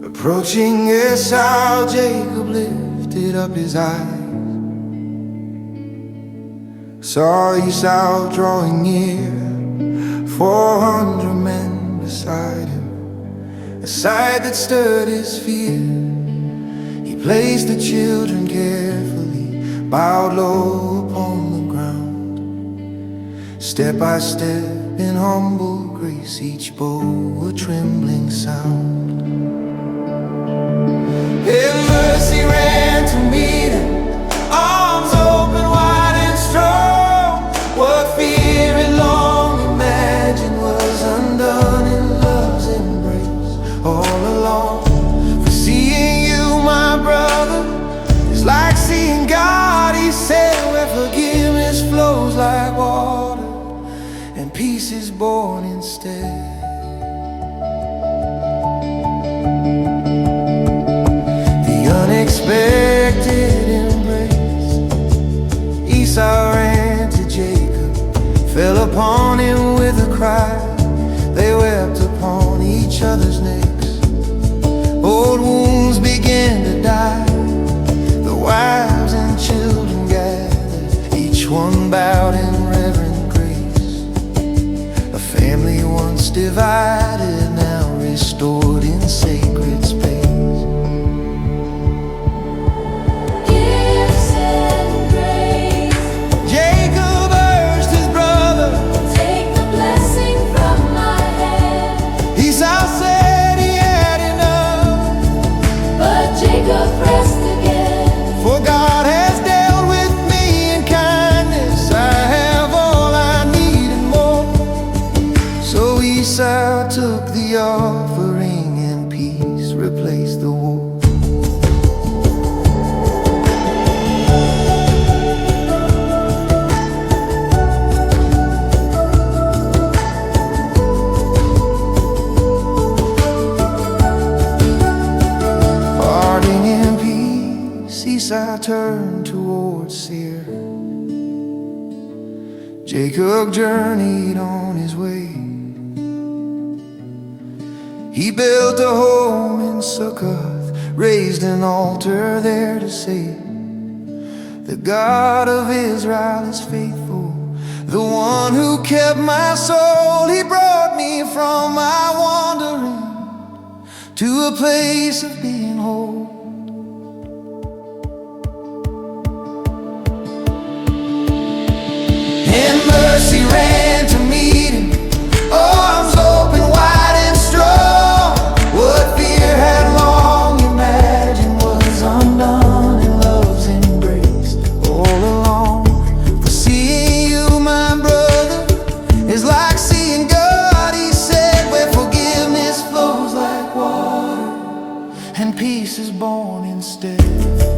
Approaching Esau, Jacob lifted up his eyes, saw Esau drawing near, 400 men beside him, a sight that stirred his fear. He placed the children carefully, bowed low upon the ground. Step by step in humble grace, each bow a trembling sound. In mercy ran to meet him, arms open wide and strong. What fear had long imagined was undone in love's embrace all along. For seeing you, my brother, is like seeing God, he said, where forgiveness flows like water and peace is born instead. Unexpected embrace, Esau ran to Jacob, fell upon him with a cry. They wept upon each other's necks, old wounds began to die. The wives and children gathered, each one bowed in reverent grace. A family once divided, now restored in sacred space. For God has dealt with me in kindness, I have all I need and more. So Esau took the offering and peace replaced the war. Esau turned towards Seir. Jacob journeyed on his way. He built a home in Succoth, raised an altar there to say, the God of Israel is faithful, the one who kept my soul. He brought me from my wandering to a place of being whole. Mercy ran to meet him, arms open wide and strong. What fear had long imagined was undone in love's embrace all along. For seeing you, my brother, is like seeing God, he said, where forgiveness flows like water and peace is born instead.